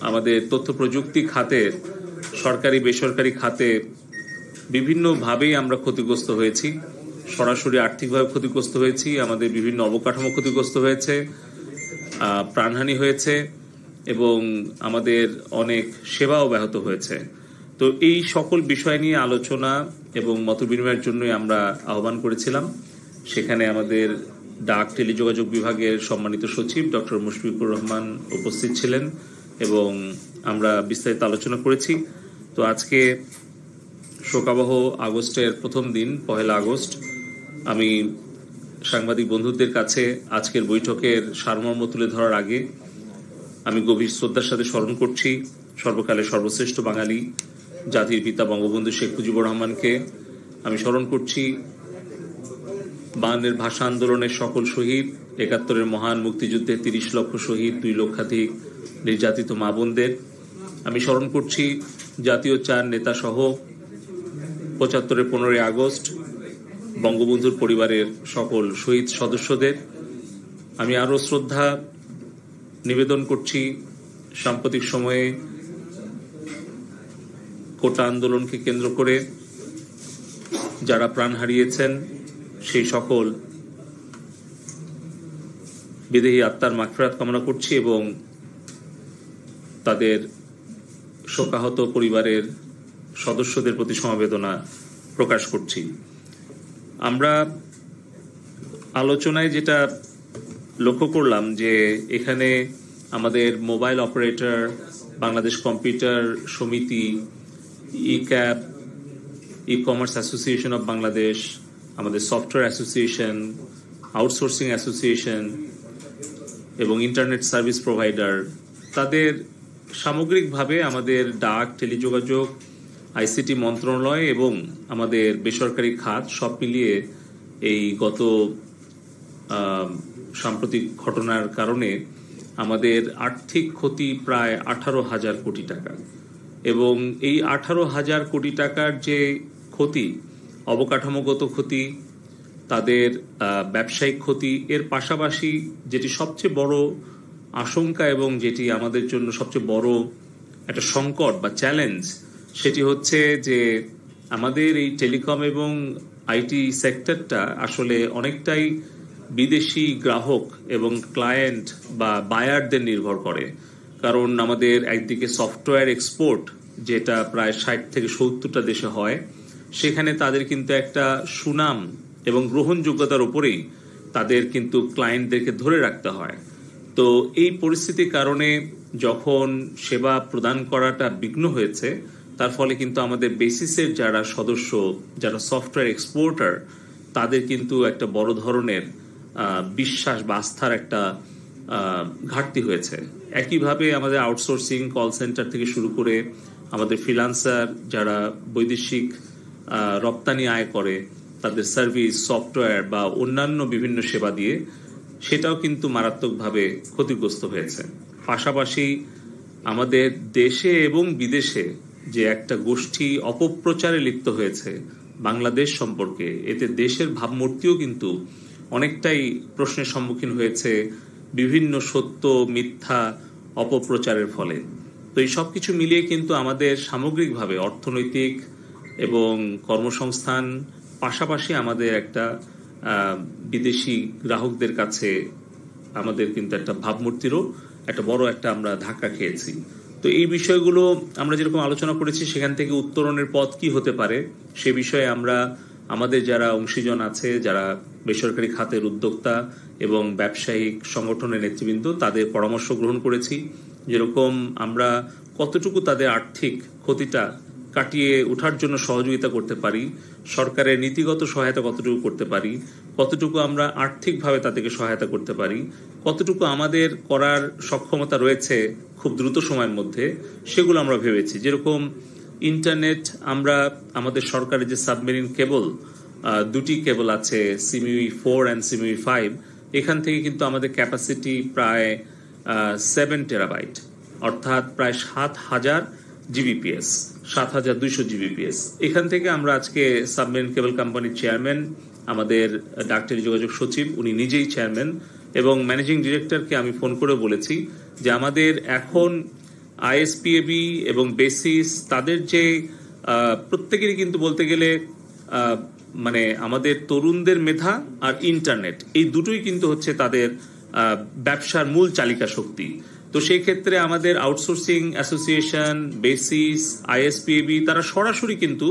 আমাদের তথ্য প্রযুক্তি খাতে, সরকারি বেসরকারি খাতে বিভিন্নভাবেই আমরা ক্ষতিগ্রস্ত হয়েছি। সরাসরি আর্থিকভাবে ক্ষতিগ্রস্ত হয়েছি, আমাদের বিভিন্ন অবকাঠামো ক্ষতিগ্রস্ত হয়েছে, প্রাণহানি হয়েছে এবং আমাদের অনেক সেবাও ব্যাহত হয়েছে। তো এই সকল বিষয় নিয়ে আলোচনা এবং মতবিনিময়ের জন্যই আমরা আহ্বান করেছিলাম। সেখানে আমাদের ডাক টেলিযোগাযোগ বিভাগের সম্মানিত সচিব ডক্টর মুশফিকুর রহমান উপস্থিত ছিলেন এবং আমরা বিস্তারিত আলোচনা করেছি। তো আজকে শোকাবহ আগস্টের প্রথম দিন, 1 আগস্ট, আমি সাংবাদিক বন্ধুদের কাছে আজকের বৈঠকের সারমর্ম তুলে ধরার আগে আমি গভীর শ্রদ্ধার সাথে স্মরণ করছি সর্বকালের সর্বশ্রেষ্ঠ বাঙালি, জাতির পিতা বঙ্গবন্ধু শেখ মুজিবুর রহমানকে। আমি স্মরণ করছি 52-এর ভাষা আন্দোলনের সকল শহীদ, 71-এর মহান মুক্তিযুদ্ধে 30 লক্ষ শহীদ, 2 লক্ষাধিক নির্যাতিত মা বোনদের। আমি স্মরণ করছি জাতীয় 4 নেতা সহ 75-এর 15 আগস্ট বঙ্গবন্ধুর পরিবারের সকল শহীদ সদস্যদের। আমি আরও শ্রদ্ধা নিবেদন করছি সাম্প্রতিক সময়ে কোটা আন্দোলনকে কেন্দ্র করে যারা প্রাণ হারিয়েছেন সেই সকল বিদেহী আত্মার মাগফিরাত কামনা করছি এবং তাদের শোকাহত পরিবারের সদস্যদের প্রতি সমবেদনা প্রকাশ করছি। আমরা আলোচনায় যেটা লক্ষ্য করলাম যে এখানে আমাদের মোবাইল অপারেটর, বাংলাদেশ কম্পিউটার সমিতি, e-CAB, E commerce association of Bangladesh, আমাদের সফটওয়্যার অ্যাসোসিয়েশন, আউটসোর্সিং অ্যাসোসিয়েশন এবং ইন্টারনেট সার্ভিস প্রোভাইডার, তাদের সামগ্রিকভাবে আমাদের ডাক, টেলিযোগাযোগ, আইসিটি মন্ত্রণালয় এবং আমাদের বেসরকারি খাত সব মিলিয়ে এই গত সাম্প্রতিক ঘটনার কারণে আমাদের আর্থিক ক্ষতি প্রায় 18,000 কোটি টাকা। এবং এই 18,000 কোটি টাকার যে ক্ষতি, অবকাঠামোগত ক্ষতি, তাদের ব্যবসায়িক ক্ষতি, এর পাশাপাশি যেটি সবচেয়ে বড় আশঙ্কা এবং যেটি আমাদের জন্য সবচেয়ে বড় একটা সংকট বা চ্যালেঞ্জ, সেটি হচ্ছে যে আমাদের এই টেলিকম এবং আইটি সেক্টরটা আসলে অনেকটাই বিদেশি গ্রাহক এবং ক্লায়েন্ট বা বায়ারদের নির্ভর করে। কারণ আমাদের একদিকে সফটওয়্যার এক্সপোর্ট, যেটা প্রায় 60 থেকে 70টা দেশে হয়, সেখানে তাদের কিন্তু একটা সুনাম এবং গ্রহণযোগ্যতার উপরেই তাদের কিন্তু ক্লায়েন্টদেরকে ধরে রাখতে হয়। তো এই পরিস্থিতির কারণে যখন সেবা প্রদান করাটা বিঘ্ন হয়েছে, তার ফলে কিন্তু আমাদের বেসিসের যারা সদস্য, যারা সফটওয়্যার এক্সপোর্টার, তাদের কিন্তু একটা বড় ধরনের বিশ্বাস বা আস্থার একটা ঘাটতি হয়েছে। একইভাবে আমাদের আউটসোর্সিং, কল সেন্টার থেকে শুরু করে আমাদের ফ্রিল্যান্সার যারা বৈদেশিক রপ্তানি আয় করে, তাদের সার্ভিস, সফটওয়্যার বা অন্যান্য বিভিন্ন সেবা দিয়ে সেটাও কিন্তু মারাত্মকভাবে ক্ষতিগ্রস্ত হয়েছে। পাশাপাশি আমাদের দেশে এবং বিদেশে যে একটা গোষ্ঠী অপপ্রচারে লিপ্ত হয়েছে বাংলাদেশ সম্পর্কে, এতে দেশের ভাবমূর্তিও কিন্তু অনেকটাই প্রশ্নের সম্মুখীন হয়েছে বিভিন্ন সত্য মিথ্যা অপপ্রচারের ফলে। তো এই সব কিছু মিলিয়ে কিন্তু আমাদের সামগ্রিকভাবে অর্থনৈতিক এবং কর্মসংস্থান, পাশাপাশি আমাদের একটা বিদেশি গ্রাহকদের কাছে আমাদের কিন্তু একটা ভাবমূর্তিরও একটা বড় একটা আমরা ধাক্কা খেয়েছি। তো এই বিষয়গুলো আমরা যেরকম আলোচনা করেছি, সেখান থেকে উত্তরণের পথ কি হতে পারে সে বিষয়ে আমরা আমাদের যারা অংশীজন আছে, যারা বেসরকারি খাতের উদ্যোক্তা এবং ব্যবসায়িক সংগঠনের নেতৃবৃন্দ, তাদের পরামর্শ গ্রহণ করেছি। যেরকম আমরা কতটুকু তাদের আর্থিক ক্ষতিটা কাটিয়ে ওঠার জন্য সহযোগিতা করতে পারি, সরকারের নীতিগত সহায়তা কতটুকু করতে পারি, কতটুকু আমরা আর্থিকভাবে তাদেরকে সহায়তা করতে পারি, কতটুকু আমাদের করার সক্ষমতা রয়েছে খুব দ্রুত সময়ের মধ্যে, সেগুলো আমরা ভেবেছি। যেরকম ইন্টারনেট, আমরা আমাদের সরকারের যে সাবমেরিন কেবল, 2টি কেবল আছে, সিমিউই 4 অ্যান্ড সিমিউই 5, এখান থেকে কিন্তু আমাদের ক্যাপাসিটি প্রায় 7 টেরাবাইট, অর্থাৎ প্রায় 7,000 জিবিপিএস, 7,200 জিবিপিএস। এখান থেকে আমরা আজকে সাবমেরিন কেবল কোম্পানির চেয়ারম্যান, আমাদের ডাক টেলিযোগাযোগ সচিব, উনি নিজেই চেয়ারম্যান, এবং ম্যানেজিং ডিরেক্টরকে আমি ফোন করে বলেছি যে আমাদের এখন আইএসপিএবি এবং বেসিস তাদের যে প্রত্যেকেরই কিন্তু বলতে গেলে মানে আমাদের তরুণদের মেধা আর ইন্টারনেট এই দুটোই কিন্তু হচ্ছে তাদের ব্যবসার মূল চালিকা শক্তি। তো সেই ক্ষেত্রে আমাদের আউটসোর্সিং অ্যাসোসিয়েশন, বেসিস, আইএসপিএবি তারা সরাসরি কিন্তু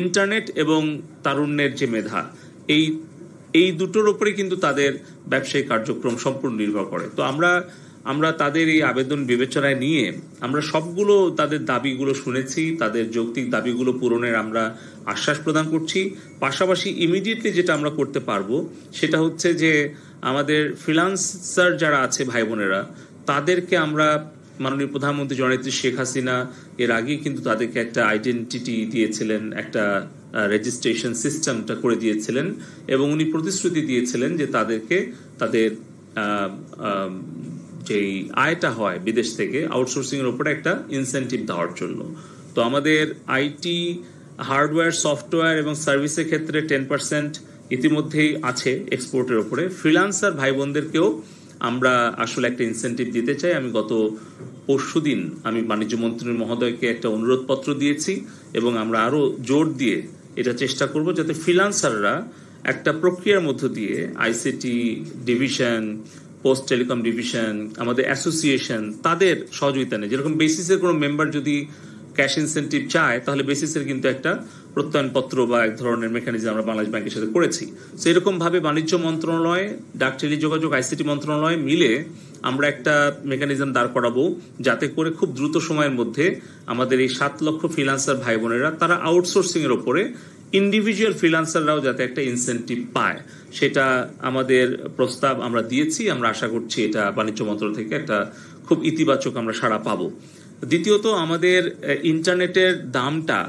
ইন্টারনেট এবং তারুণ্যের যে মেধা এই দুটোর উপরে কিন্তু তাদের ব্যবসায়িক কার্যক্রম সম্পূর্ণ নির্ভর করে। তো আমরা তাদের এই আবেদন বিবেচনায় নিয়ে আমরা সবগুলো তাদের দাবিগুলো শুনেছি, তাদের যৌক্তিক দাবিগুলো পূরণের আমরা আশ্বাস প্রদান করছি। পাশাপাশি ইমিডিয়েটলি যেটা আমরা করতে পারবো সেটা হচ্ছে যে আমাদের ফ্রিল্যান্সার যারা আছে ভাই বোনেরা তাদেরকে আমরা মাননীয় প্রধানমন্ত্রী জননেত্রী শেখ হাসিনা এর আগেই কিন্তু তাদেরকে একটা আইডেন্টিটি দিয়েছিলেন, একটা রেজিস্ট্রেশন সিস্টেমটা করে দিয়েছিলেন এবং উনি প্রতিশ্রুতি দিয়েছিলেন যে তাদেরকে তাদের যেই আয়টা হয় বিদেশ থেকে আউটসোর্সিং এর উপরে একটা ইনসেন্টিভ দেওয়ার জন্য। তো আমাদের আইটি, হার্ডওয়্যার, সফটওয়্যার এবং সার্ভিসের ক্ষেত্রে 10% ইতিমধ্যেই আছে এক্সপোর্টের উপরে। ফ্রিল্যান্সার ভাই বোনদেরকেও আমরা আসলে একটা ইনসেন্টিভ দিতে চাই। আমি গত পরশুদিন আমি বাণিজ্য মন্ত্রী মহোদয়কে একটা অনুরোধপত্র দিয়েছি এবং আমরা আরো জোর দিয়ে এটা চেষ্টা করব যাতে ফ্রিল্যান্সাররা একটা প্রক্রিয়ার মধ্য দিয়ে ICT division, post telecom division, আমাদের অ্যাসোসিয়েশন তাদের সহযোগিতা নেই। যেরকম বেসিসের কোনো মেম্বার যদি ক্যাশ ইনসেন্টিভ চায় তাহলে বেসিসের কিন্তু একটা প্রত্যয়নপত্র বা এক ধরনের মেকানিজম আমরা বাংলাদেশ ব্যাংকের সাথে করেছি। তো এরকম ভাবে বাণিজ্য মন্ত্রণালয়, ডাক টেলিযোগাযোগ, আইসিটি মন্ত্রণালয় মিলে আমরা একটা মেকানিজম দাঁড় করাবো যাতে করে খুব দ্রুত সময়ের মধ্যে আমাদের এই 7 লক্ষ ফ্রিল্যান্সার ভাই বোনেরা তারা আউটসোর্সিং এর উপরে ইন্ডিভিজুয়াল ফ্রিল্যান্সাররাও যাতে একটা ইনসেন্টিভ পায় সেটা আমাদের প্রস্তাব আমরা দিয়েছি। আমরা আশা করছি এটা বাণিজ্য মন্ত্রণালয় থেকে একটা খুব ইতিবাচক আমরা সাড়া পাবো। দ্বিতীয়ত আমাদের ইন্টারনেটের দামটা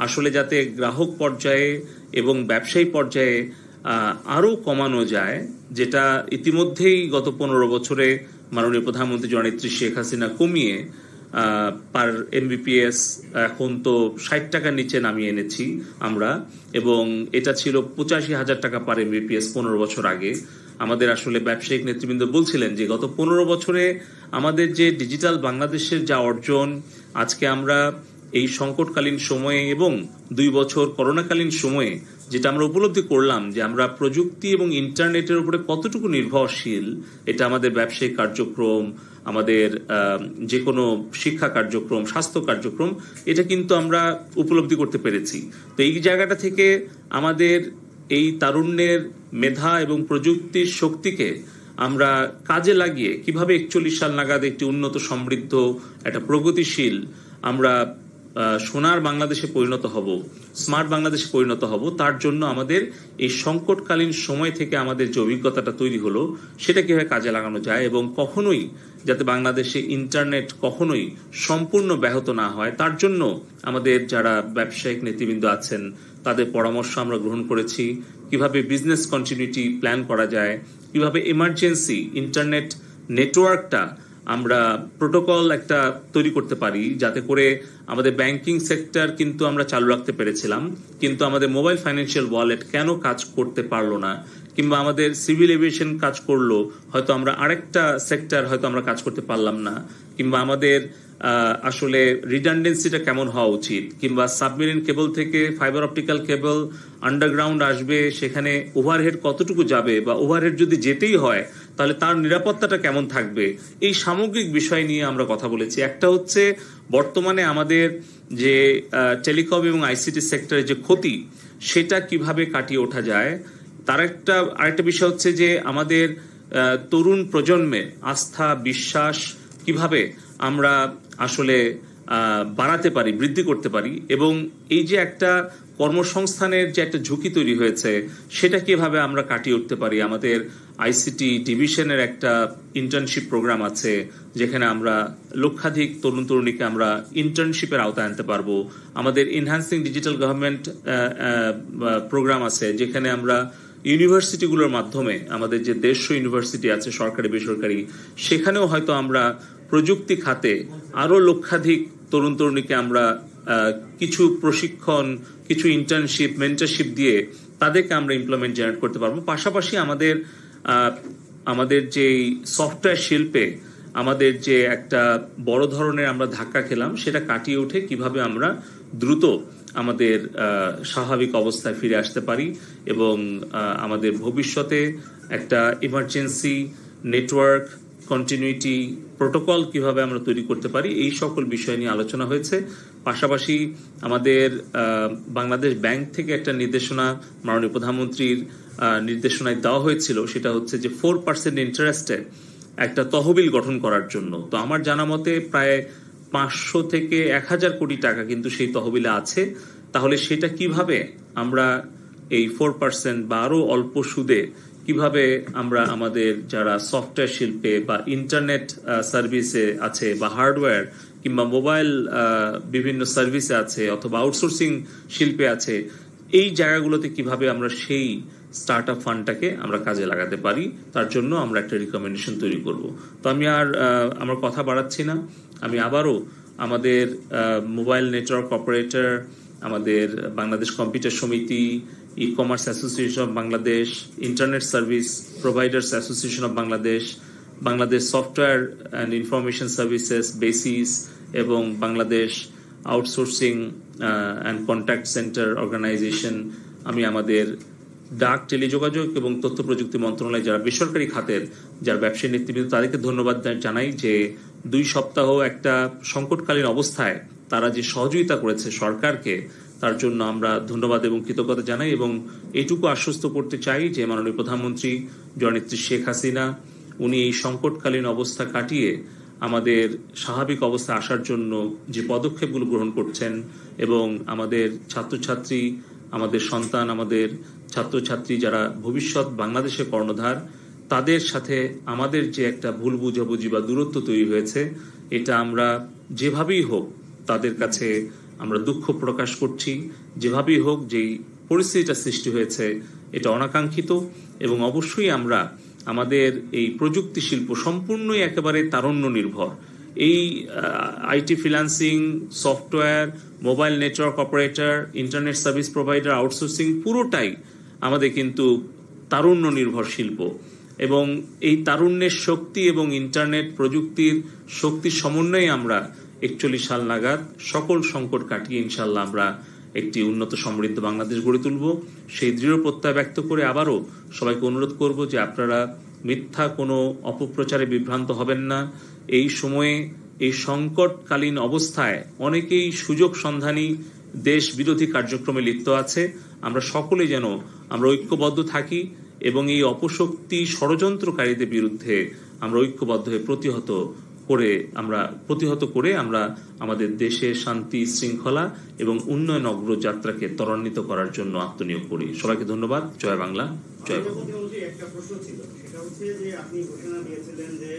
আসলে যাতে গ্রাহক পর্যায়ে এবং ব্যবসায়ী পর্যায়ে আরো কমানো যায়, যেটা ইতিমধ্যেই গত 15 বছরে মাননীয় প্রধানমন্ত্রী জননেত্রী শেখ হাসিনা কমিয়ে পার এমবিপিএস এখন তো 60 টাকার নিচে নামিয়ে এনেছি আমরা, এবং এটা ছিল 85,000 টাকা পার এমবিপিএস 15 বছর আগে। আমাদের আসলে ব্যবসায়িক নেতৃবৃন্দ বলছিলেন যে গত 15 বছরে আমাদের যে ডিজিটাল বাংলাদেশের যা অর্জন, আজকে আমরা এই সংকটকালীন সময়ে এবং 2 বছর করোনাকালীন সময়ে যেটা আমরা উপলব্ধি করলাম যে আমরা প্রযুক্তি এবং ইন্টারনেটের উপরে কতটুকু নির্ভরশীল, এটা আমাদের ব্যবসায়িক কার্যক্রম, আমাদের যে কোনো শিক্ষা কার্যক্রম, স্বাস্থ্য কার্যক্রম, এটা কিন্তু আমরা উপলব্ধি করতে পেরেছি। তো এই জায়গাটা থেকে আমাদের এই তারুণ্যের মেধা এবং প্রযুক্তির শক্তিকে আমরা কাজে লাগিয়ে কিভাবে 41 সাল নাগাদ একটি উন্নত, সমৃদ্ধ, একটা প্রগতিশীল আমরা সোনার বাংলাদেশে পরিণত হব, স্মার্ট বাংলাদেশে পরিণত হব, তার জন্য আমাদের এই সংকটকালীন সময় থেকে আমাদের যে অভিজ্ঞতাটা তৈরি হলো সেটা কিভাবে কাজে লাগানো যায় এবং কখনোই যাতে বাংলাদেশে ইন্টারনেট কখনোই সম্পূর্ণ ব্যাহত না হয়, তার জন্য আমাদের যারা ব্যবসায়িক নেতৃবৃন্দ আছেন তাদের পরামর্শ আমরা গ্রহণ করেছি। কিভাবে বিজনেস কন্টিনিউটি প্ল্যান করা যায়, কিভাবে এমার্জেন্সি ইন্টারনেট নেটওয়ার্কটা আমরা প্রোটোকল একটা তৈরি করতে পারি যাতে করে আমাদের ব্যাংকিং সেক্টর কিন্তু আমরা চালু রাখতে পেরেছিলাম, কিন্তু আমাদের মোবাইল ফাইন্যান্সিয়াল ওয়ালেট কেন কাজ করতে পারলো না, কিংবা আমাদের সিভিল এভিয়েশন কাজ করলো হয়তো আমরা আরেকটা সেক্টর হয়তো আমরা কাজ করতে পারলাম না, কিংবা আমাদের আসলে রিডান্ডেন্সিটা কেমন হওয়া উচিত, কিংবা সাবমেরিন কেবল থেকে ফাইবার অপটিক্যাল কেবল আন্ডারগ্রাউন্ড আসবে, সেখানে ওভারহেড কতটুকু যাবে, বা ওভারহেড যদি যেতেই হয় তাহলে তার নিরাপত্তাটা কেমন থাকবে, এই সামগ্রিক বিষয় নিয়ে আমরা কথা বলেছি। একটা হচ্ছে বর্তমানে আমাদের যে টেলিকম এবং আইসিটি সেক্টরের যে ক্ষতি সেটা কিভাবে কাটিয়ে ওঠা যায়। তার আরেকটা বিষয় হচ্ছে যে আমাদের তরুণ প্রজন্মের আস্থা, বিশ্বাস কিভাবে আমরা আসলে বাড়াতে পারি, বৃদ্ধি করতে পারি, এবং এই যে একটা কর্মসংস্থানের যে একটা ঝুঁকি তৈরি হয়েছে সেটা কিভাবে আমরা কাটিয়ে উঠতে পারি। আমাদের আইসিটি ডিভিশনের একটা ইন্টার্নশিপ প্রোগ্রাম আছে যেখানে আমরা লক্ষাধিক তরুণ তরুণীকে আমরা ইন্টার্নশিপের আওতায় আনতে পারবো। আমাদের এনহ্যান্সিং ডিজিটাল গভর্নমেন্ট প্রোগ্রাম আছে যেখানে আমরা ইউনিভার্সিটিগুলোর মাধ্যমে আমাদের যে 150 ইউনিভার্সিটি আছে সরকারি বেসরকারি, সেখানেও হয়তো আমরা প্রযুক্তি খাতে আরো লক্ষাধিক তরুণ তরুণীকে আমরা কিছু প্রশিক্ষণ, কিছু ইন্টার্নশিপ, মেন্টরশিপ দিয়ে তাদেরকে আমরা এমপ্লয়মেন্ট জেনারেট করতে পারবো। পাশাপাশি আমাদের যে সফটওয়্যার শিল্পে আমাদের যে একটা বড় ধরনের আমরা ধাক্কা খেলাম সেটা কাটিয়ে উঠে কিভাবে আমরা দ্রুত আমাদের স্বাভাবিক অবস্থায় ফিরে আসতে পারি এবং আমাদের ভবিষ্যতে একটা ইমার্জেন্সি নেটওয়ার্ক কন্টিনিউটি প্রোটোকল কিভাবে আমরা তৈরি করতে পারি, এই সকল বিষয় নিয়ে আলোচনা হয়েছে। পাশাপাশি আমাদের বাংলাদেশ ব্যাংক থেকে একটা নির্দেশনা মাননীয় প্রধানমন্ত্রীর নির্দেশনায় দেওয়া হয়েছিল, সেটা হচ্ছে যে 4% ইন্টারেস্টে একটা তহবিল গঠন করার জন্য। তো আমার জানা মতে প্রায় 500 থেকে 1000 কোটি টাকা কিন্তু সেই তহবিলে আছে। তাহলে সেটা কিভাবে আমরা এই 4% বা আরো অল্প সুদে কিভাবে আমরা আমাদের যারা সফটওয়্যার শিল্পে বা ইন্টারনেট সার্ভিসে আছে বা হার্ডওয়্যার কিংবা মোবাইল বিভিন্ন সার্ভিসে আছে অথবা আউটসোর্সিং শিল্পে আছে, এই জায়গাগুলোতে কিভাবে আমরা সেই স্টার্ট আপ ফান্ডটাকে আমরা কাজে লাগাতে পারি, তার জন্য আমরা একটা রিকমেন্ডেশন তৈরি করব। তো আমি আর আমার কথা বাড়াচ্ছি না, আমি আবারও আমাদের মোবাইল নেটওয়ার্ক অপারেটর, আমাদের বাংলাদেশ কম্পিউটার সমিতি, e commerce association of Bangladesh, internet service providers association of Bangladesh, Bangladesh software and information services BASIS এবং Bangladesh outsourcing and contact centre organisation, আমি আমাদের ডাক, টেলিযোগাযোগ এবং তথ্য প্রযুক্তি মন্ত্রণালয় যারা বেসরকারি খাতের যারা ব্যবসায়ী নেতৃবৃন্দ, তাদেরকে ধন্যবাদ জানাই যে 2 সপ্তাহ একটা সংকটকালীন অবস্থায় তারা যে সহযোগিতা করেছে সরকারকে, তার জন্য আমরা ধন্যবাদ এবং কৃতজ্ঞতা জানাই। এবং এইটুকু আশ্বস্ত করতে চাই যে মাননীয় প্রধানমন্ত্রী জননেত্রী শেখ হাসিনা উনি এই সংকটকালীন অবস্থা কাটিয়ে আমাদের স্বাভাবিক অবস্থা আসার জন্য যে পদক্ষেপগুলো গ্রহণ করছেন এবং আমাদের ছাত্রছাত্রী, আমাদের সন্তান, আমাদের ছাত্রছাত্রী যারা ভবিষ্যৎ বাংলাদেশের কর্ণধার, তাদের সাথে আমাদের যে একটা ভুল বুঝাবুঝি বা দূরত্ব তৈরি হয়েছে, এটা আমরা যেভাবেই হোক তাদের কাছে আমরা দুঃখ প্রকাশ করছি। যেভাবেই হোক যেই পরিস্থিতিটা সৃষ্টি হয়েছে এটা অনাকাঙ্ক্ষিত এবং অবশ্যই আমরা আমাদের এই প্রযুক্তি শিল্প সম্পূর্ণই একেবারে তারুণ্য নির্ভর। এই IT freelancing, software, mobile network operator, internet service provider, outsourcing পুরোটাই আমাদের কিন্তু তারুণ্য নির্ভর শিল্প এবং এই তারুণ্যের শক্তি এবং ইন্টারনেট প্রযুক্তির শক্তির সমন্বয়ে আমরা 41 সাল নাগাদ সকল সংকট কাটিয়ে ইনশাল্লাহ আমরা একটি উন্নত সমৃদ্ধ বাংলাদেশ গড়ে তুলব। সেই দৃঢ় প্রত্যয় ব্যক্ত করে আবারও সবাইকে অনুরোধ করব যে আপনারা মিথ্যা কোনো অপপ্রচারে বিভ্রান্ত হবেন না। এই সময়ে এই সংকটকালীন অবস্থায় অনেকেই সুযোগ সন্ধানী দেশ বিরোধী কার্যক্রমে লিপ্ত আছে। আমরা সকলে যেন আমরা ঐক্যবদ্ধ থাকি এবং এই অপশক্তি ষড়যন্ত্রকারীদের বিরুদ্ধে আমরা ঐক্যবদ্ধ হয়ে প্রতিহত করে আমরা আমাদের দেশের শান্তি, শৃঙ্খলা এবং উন্নয়ন অগ্রযাত্রাকে ত্বরান্বিত করার জন্য আত্মনিয়োগ করি। সবাইকে ধন্যবাদ। জয় বাংলা, জয় বাংলা। একটা প্রশ্ন ছিল, সেটা হচ্ছে যে আপনি ঘোষণা দিয়েছিলেন যে